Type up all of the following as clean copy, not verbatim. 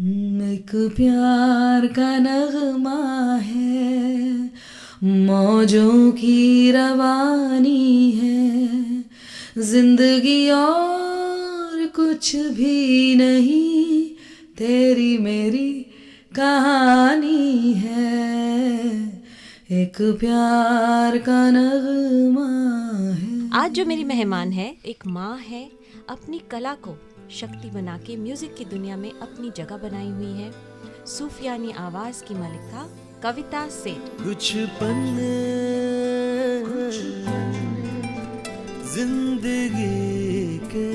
एक प्यार का नगमा है, मौजों की रवानी है, जिंदगी और कुछ भी नहीं, तेरी मेरी कहानी है, एक प्यार का नगमा है। आज जो मेरी मेहमान है एक माँ है, अपनी कला को शक्ति बना के म्यूजिक की दुनिया में अपनी जगह बनाई हुई है। सूफियानी आवाज की मालिका कविता सेठ। कुछ पन्ने जिंदगी के।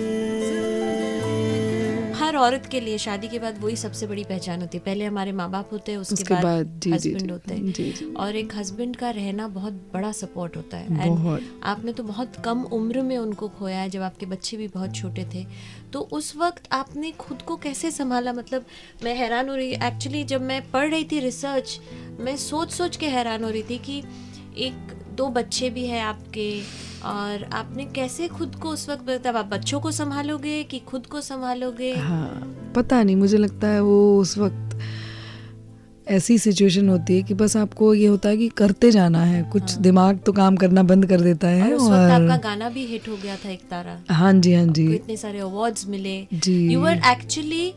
हर औरत के लिए शादी के बाद वही सबसे बड़ी पहचान होती है। पहले हमारे माँ बाप होते हैं, उसके बाद हस्बैंड होते हैं, और एक हस्बैंड का रहना बहुत बड़ा सपोर्ट होता है। आपने तो बहुत कम उम्र में उनको खोया है, जब आपके बच्चे भी बहुत छोटे थे। तो उस वक्त आपने खुद को कैसे संभाला? मतलब मैं हैरान हो रही, एक्चुअली जब मैं पढ़ रही थी रिसर्च, मैं सोच के हैरान हो रही थी कि एक दो बच्चे भी हैं आपके, और आपने कैसे खुद को उस वक्त, मतलब आप बच्चों को संभालोगे कि खुद को संभालोगे? हाँ, पता नहीं, मुझे लगता है वो उस वक्त ऐसी सिचुएशन होती है कि बस आपको ये होता है कि करते जाना है कुछ। हाँ। दिमाग तो काम करना बंद कर देता है। और उस वक्त आपका गाना भी हिट हो गया था, एक तारा। हाँ जी, हाँ जी, इतने सारे अवार्ड्स मिले जी। You were actually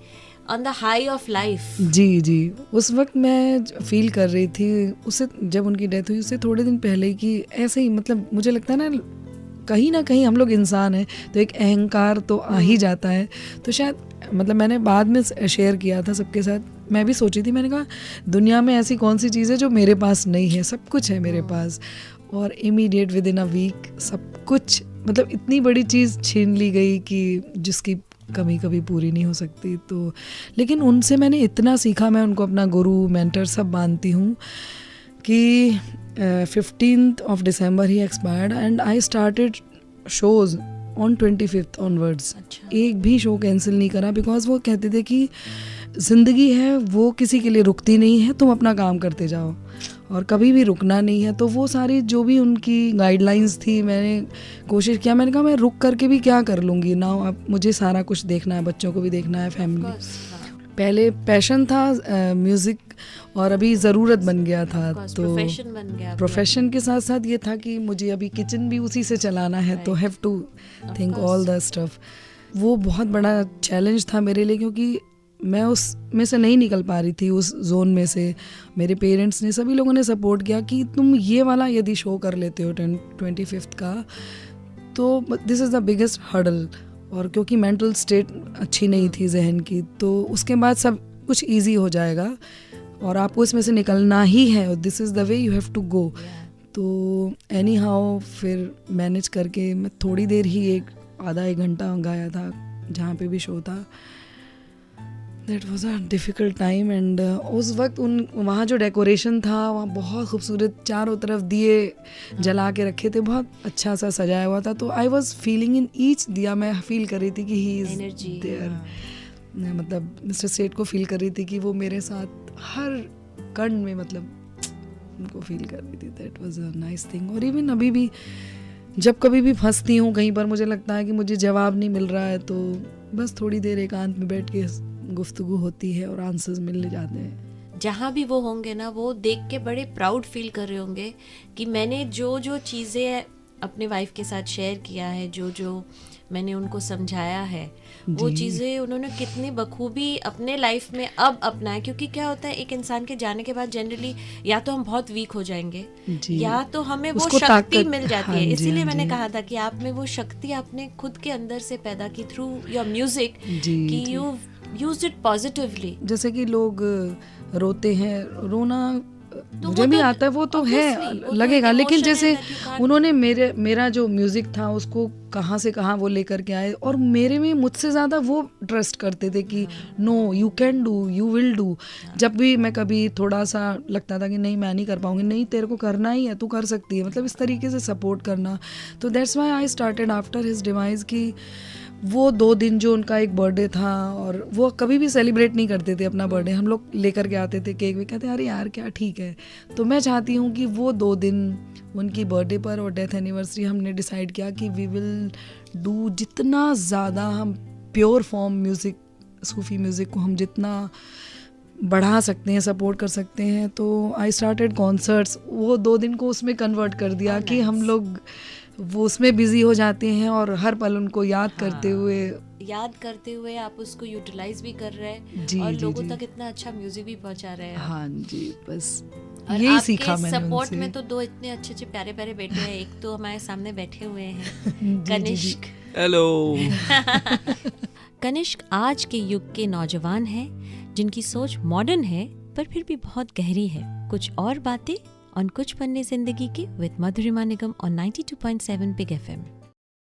on the high of life. जी जी, उस वक्त मैं फील कर रही थी उससे, जब उनकी डेथ हुई उससे थोड़े दिन पहले, कि ऐसे ही, मतलब मुझे लगता है ना कहीं हम लोग इंसान हैं तो एक अहंकार तो आ ही जाता है। तो शायद, मतलब मैंने बाद में शेयर किया था सबके साथ, मैं भी सोची थी, मैंने कहा दुनिया में ऐसी कौन सी चीज़ है जो मेरे पास नहीं है, सब कुछ है मेरे पास। और immediate within a week सब कुछ, मतलब इतनी बड़ी चीज़ छीन ली गई कि जिसकी कमी कभी पूरी नहीं हो सकती। तो लेकिन उनसे मैंने इतना सीखा, मैं उनको अपना गुरु मेंटर सब मानती हूँ, कि 15th of December he expired and I started shows on 25th onwards। एक भी शो कैंसिल नहीं करा, बिकॉज वो कहते थे कि ज़िंदगी है वो किसी के लिए रुकती नहीं है, तुम अपना काम करते जाओ और कभी भी रुकना नहीं है। तो वो सारी जो भी उनकी गाइडलाइंस थी, मैंने कोशिश किया, मैंने कहा मैं रुक करके भी क्या कर लूँगी ना, अब मुझे सारा कुछ देखना है, बच्चों को भी देखना है, फैमिली। पहले पैशन था म्यूज़िक, और अभी ज़रूरत बन गया था, तो प्रोफेशन बन गया। प्रोफेशन के साथ साथ ये था कि मुझे अभी किचन भी उसी से चलाना है, तो have to think all the stuff. वो बहुत बड़ा चैलेंज था मेरे लिए, क्योंकि मैं उस में से नहीं निकल पा रही थी, उस जोन में से। मेरे पेरेंट्स ने, सभी लोगों ने सपोर्ट किया कि तुम ये वाला यदि शो कर लेते हो 25th का, तो this is the biggest hurdle. और क्योंकि मेंटल स्टेट अच्छी नहीं थी जहन की, तो उसके बाद सब कुछ ईजी हो जाएगा और आपको इसमें से निकलना ही है, this is the way you have to go. तो एनी हाउ फिर मैनेज करके मैं थोड़ी देर ही, आधा एक घंटा गाया था जहाँ पे भी शो था। That was a difficult time. And उस वक्त वहाँ जो डेकोरेशन था, वहाँ बहुत खूबसूरत चारों तरफ दिए जला के रखे थे, बहुत अच्छा सा सजाया हुआ था। तो I was feeling in each दिया, मैं फील कर रही थी कि ही इज़ देयर। मतलब मिस्टर सेठ को फील कर रही थी कि वो मेरे साथ हर कण में, मतलब उनको फील कर रही थी। That was a nice thing. और इवन अभी भी जब कभी भी फंसती हूँ कहीं पर, मुझे लगता है कि मुझे जवाब नहीं मिल रहा है, तो बस थोड़ी देर एकांत में बैठ के गुफ्तगू होती है और आंसर्स मिल जाते हैं। जहाँ भी वो होंगे ना, वो देख के बड़े प्राउड फील कर रहे होंगे कि मैंने जो चीज़ें अपने वाइफ के साथ शेयर किया है, जो मैंने उनको समझाया है, वो चीज़ें उन्होंने कितनी बखूबी अपने लाइफ में अब अपनाया। क्योंकि क्या होता है, एक इंसान के जाने के बाद जनरली या तो हम बहुत वीक हो जाएंगे, या तो हमें वो शक्ति मिल जाती है। इसीलिए मैंने कहा था कि आप में वो शक्ति आपने खुद के अंदर से पैदा की थ्रू योर म्यूजिक, कि यू यूज्ड इट पॉजिटिवली। जैसे कि लोग रोते हैं, रोना तो मुझे भी आता है, वो तो है, लगेगा, लेकिन जैसे उन्होंने मेरा जो म्यूजिक था उसको कहाँ से कहाँ वो लेकर के आए, और मेरे में मुझसे ज़्यादा वो ट्रस्ट करते थे कि no, you can do, you will do. जब भी मैं कभी थोड़ा सा लगता था कि नहीं मैं नहीं कर पाऊंगी, नहीं तेरे को करना ही है, तू कर सकती है, मतलब इस तरीके से सपोर्ट करना। तो that's why I started after his device कि वो 2 दिन जो उनका एक बर्थडे था, और वो कभी भी सेलिब्रेट नहीं करते थे अपना बर्थडे, हम लोग लेकर के आते थे केक भी, कहते अरे यार क्या ठीक है। तो मैं चाहती हूँ कि वो 2 दिन उनकी बर्थडे पर और डेथ एनिवर्सरी हमने डिसाइड किया कि वी विल डू जितना ज़्यादा हम प्योर फॉर्म म्यूज़िक सूफ़ी म्यूज़िक को हम जितना बढ़ा सकते हैं, सपोर्ट कर सकते हैं, तो आई स्टार्टेड कॉन्सर्ट्स। वो 2 दिन को उसमें कन्वर्ट कर दिया कि हम लोग वो उसमें बिजी हो जाते हैं और हर पल उनको याद करते हुए आप उसको यूटिलाइज भी कर रहे हैं जी, और जी, लोगों जी. तक इतना अच्छा म्यूजिक भी पहुंचा रहे हैं। हाँ जी, बस और यही सीखा मैंने सपोर्ट उनसे। में तो 2 इतने अच्छे प्यारे बेटे हैं। एक तो हमारे सामने बैठे हुए हैं कनिष्क। हेलो। कनिष्क आज के युग के नौजवान हैं जिनकी सोच मॉडर्न है पर फिर भी बहुत गहरी है। कुछ और बातें और कुछ पन्ने जिंदगी के विद मधुरिमा निगम और 92.7 बिग FM।